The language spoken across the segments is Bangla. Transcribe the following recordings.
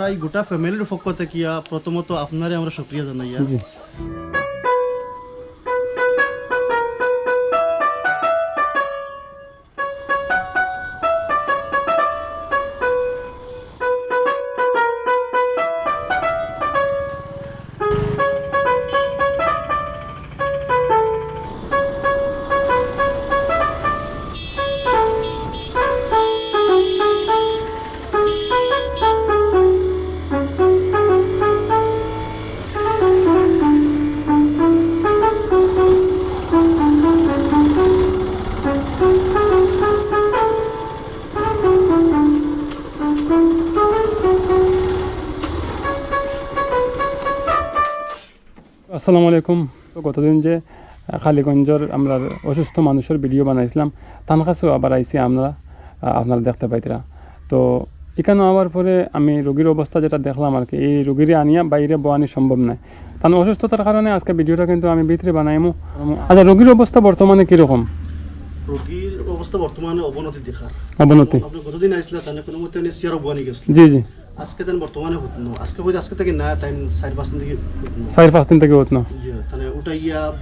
এই গোটা ফ্যামিলির পক্ষ থেকে প্রথমত আপনারে আমরা শুকরিয়া জানাই। জি আসসালামু আলাইকুম। তো গতদিন যে খালিগঞ্জের আমরা অসুস্থ মানুষের ভিডিও বানাইছিলাম তার কাছেও আবার আইসি আমরা, আপনারা দেখতে পাইতরা। তো এখানে আবার পরে আমি রোগীর অবস্থা যেটা দেখলাম আর কি, এই রোগীরে আনিয়া বাইরে বোয়ানি সম্ভব নয়, কারণ অসুস্থতার কারণে আজকে ভিডিওটা কিন্তু আমি ভিতরে বানাইমু। আচ্ছা, রোগীর অবস্থা বর্তমানে কীরকম? রোগীর অবস্থা বর্তমানে অবনতি দেখার। অবনতি? আপনি গতদিন আইসলা তাহলে কোনো মতে সিয়ারও বোয়ানি গেছিল। জি জি। আজকে তেন বর্তমানে হতনো আজকে থেকে না তাই 4-5 দিন থেকে হতনো। 4-5 দিন থেকে হতো না? জি, তাহলে ওটা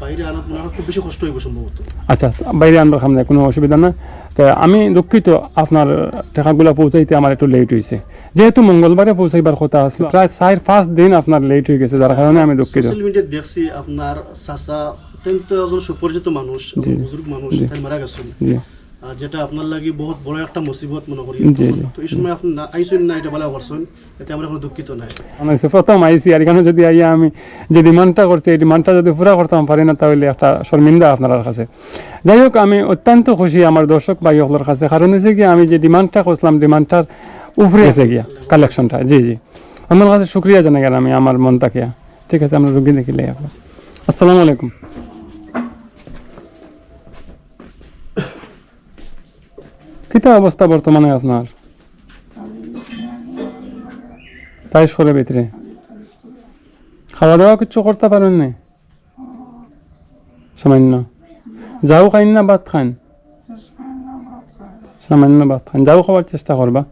বাইরে আনা মনে হয় খুব বেশি কষ্ট হইব সম্ভবত। আচ্ছা, বাইরে আনবার খাম না, কোনো অসুবিধা না। তো আমি দুঃখিত, আপনার টাকাগুলো পৌঁছাইতে আমার একটু লেট হয়েছে, যেহেতু মঙ্গলবারে পৌঁছাইবার কথা আছে, প্রায় 4-5 দিন আপনার লেট হয়ে গেছে, যার কারণে আমি দুঃখিত। সোশ্যাল মিডিয়ায় দেখছি আপনার চাচা অত্যন্ত একজন সুপরিচিত মানুষ, বুজুর্গ মানুষ, তাই মারা গেছেন, যেটা আপনার লাগি বহুত বড় একটা মুসিবত মনে করি। তো এই সময় আপনি আইসুন না, এটা বলা করছেন, এতে আমরা কোনো দুঃখিত নাই। প্রথম আইসি, আর এখানে যদি আইয়া আমি যে ডিমান্ডটা করছি এই ডিমান্ডটা যদি পুরা করতাম পারি না তাহলে একটা শর্মিন্দা আপনার কাছে। যাই হোক, আমি অত্যন্ত খুশি আমার দর্শক ভাই সকলের কাছে, কারণ হচ্ছে কি আমি যে ডিমান্ডটা করছিলাম ডিমান্ডটার উপরে এসে গিয়া কালেকশনটা। জি জি, আমার কাছে শুক্রিয়া জানাই গেলাম আমি আমার মন তাকিয়া। ঠিক আছে, আমরা রুগী দেখিলে আপনার। আসসালামু আলাইকুম। কিতা অবস্থা বর্তমানে আপনার? তাই সরে ভিতরে খাওয়া দাওয়া কিছু করতে পারেন না? সামান্য যাও খাইন না ভাত খান? সামান্য ভাত খান, যাও খাওয়ার চেষ্টা করবা।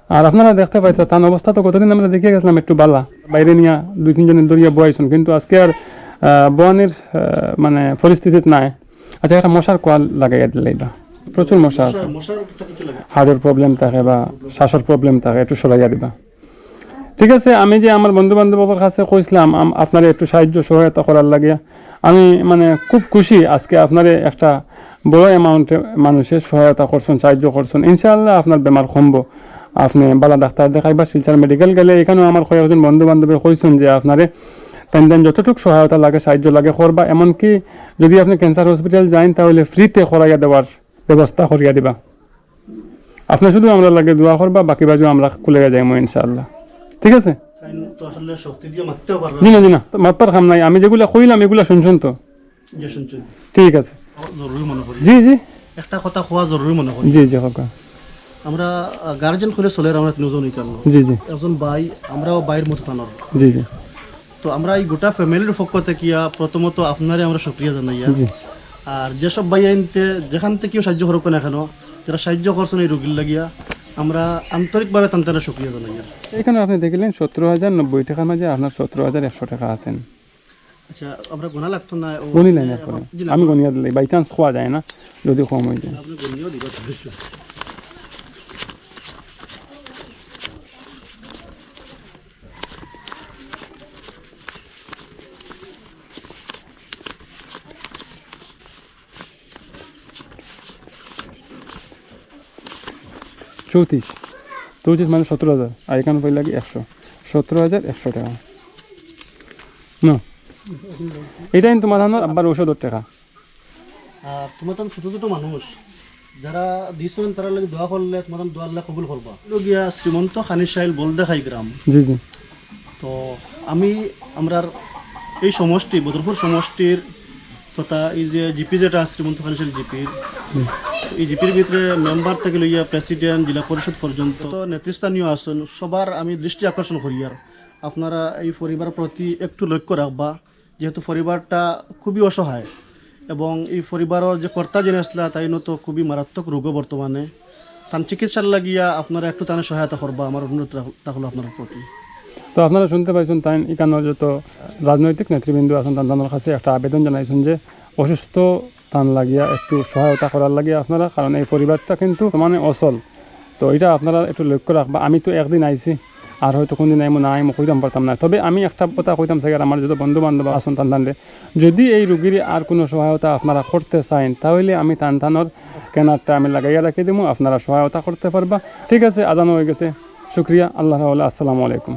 আর আপনারা দেখতে পাইছেন তার অবস্থা তো গতদিন আমরা দেখে গেছিলাম একটু বালা, বাইরে নিয়ে 2-3 জনের দরিয়া বয়াইছেন, কিন্তু আজকে আর বোয়ানির মানে পরিস্থিতিত নাই। আচ্ছা, একটা মশার কোয়াল লাগাইয়া দিলাইবা, প্রচুর মশা আছে, হাড়ের প্রবলেম থাকে বা শ্বাসের প্রবলেম থাকে, একটু সরাইয়া দিবা। ঠিক আছে, আমি যে আমার বন্ধু বান্ধবের কাছে কইছিলাম আপনার একটু সাহায্য সহায়তা করার লাগিয়া, আমি মানে খুব খুশি আজকে আপনার একটা বড় অ্যামাউন্টে মানুষের সহায়তা করছেন, সাহায্য করছেন। ইনশাআল্লাহ আপনার বেমার কমবো, আপনি বালা ডাক্তার দেখাইবা। শিলচর মেডিকেল গেলে এখানেও আমার কয়েকজন বন্ধু বান্ধবে কইছেন যে আপনারে তেন যতটুকু সহায়তা লাগে সাহায্য লাগে করবা, এমনকি যদি আপনি ক্যান্সার হসপিটাল যান তাহলে ফ্রিতে করাইয়া দেওয়ার ব্যবস্থা করিয়া দিবা। আপনি শুধু আমরা লাগে দোয়া করবা, বাকি বাজু আমরা খুলে যাইমো ইনশাআল্লাহ। ঠিক আছে? জি না জি না, মাত্রার খাম নাই, আমি যেগুলা কইলাম এগুলা শুনছেন তো? ঠিক আছে, জি জি, একটা কথা কোয়া জরুরি মনে করি। জি জি হোক। আমরা গার্জেন খুলে চলে আমরা 3জন ইতানো। জি জি। একজন ভাই, আমরাও বাইরের মতো তানোর। জি জি। তো আমরা এই গোটা ফ্যামিলির পক্ষ থেকে প্রথমত আপনারে আমরা শুকরিয়া জানাই। জি। আর যেসব ভাই আইনতে যেখান থেকেও সাহায্য করুক না কেন, যারা সাহায্য করছেন এই রোগীর লাগিয়া, আমরা আন্তরিকভাবে তাদের শুকরিয়া জানাই। এখানে আপনি দেখলেন 17,090 টাকার মাঝে আপনার 17,100 টাকা আছেন। আচ্ছা, আমরা গোনা লাগতো না? গনি নাই না, আমি গনিয়া দিলে বাই চান্স খোয়া যায় না, যদি কম হয়ে যায়। আপনি গনিও দিবা। 34 মানে 17,000, আর এখানে পড়ে লাগে 100, 17,100 টাকা। না এটাই তোমার আবার ওষুধের টাকা। তোমার তো ছোট ছোট মানুষ যারা দিয়েছেন, তারা লাগে দোয়া করলে তোমার দোয়া আল্লাহ কবুল করবা। গিয়া শ্রীমন্ত খানিশাইল বলদেখাই গ্রাম। জি জি। তো আমরা এই সমষ্টি বদরপুর সমষ্টির তথা এই যে জিপি যেটা শ্রীমন্ত খানিশাইল জিপির, এই জিপির ভিতরে মেম্বার থেকে লইয়া প্রেসিডেন্ট, জেলা পরিষদ পর্যন্ত নেতৃস্থানীয় আছেন, সবার আমি দৃষ্টি আকর্ষণ করি। আর আপনারা এই পরিবারের প্রতি একটু লক্ষ্য রাখবা, যেহেতু পরিবারটা খুবই অসহায় এবং এই পরিবারের যে কর্তা জেনে আসলা তাই তো খুবই মারাত্মক রোগ বর্তমানে। তান চিকিৎসার লাগিয়া আপনারা একটু তানে সহায়তা করবা আমার অনুরোধ থাকলো আপনার প্রতি। তো আপনারা শুনতে পাইছেন তাই এখানে যত রাজনৈতিক নেতৃবৃন্দ আছেন তাদের কাছে একটা আবেদন জানাইছেন যে অসুস্থ তান লাগিয়া একটু সহায়তা করার লাগিয়া আপনারা, কারণ এই পরিবারটা কিন্তু মানে অচল। তো এটা আপনারা একটু লক্ষ্য রাখবা। আমি তো একদিন আইছি, আর হয়তো কোনদিন আইমো না আইমো কইতাম পারতাম না। তবে আমি একটা কথা কইতাম চাই, আমার যত বন্ধু বান্ধব আছেন তানরে, যদি এই রুগীর আর কোনো সহায়তা আপনারা করতে চান তাহলে আমি তানর স্ক্যানারটা আমি লাগাইয়া রাখি দিব, আপনারা সহায়তা করতে পারবা। ঠিক আছে, আজান হয়ে গেছে। শুক্রিয়া। আল্লাহ, আসসালামু আলাইকুম।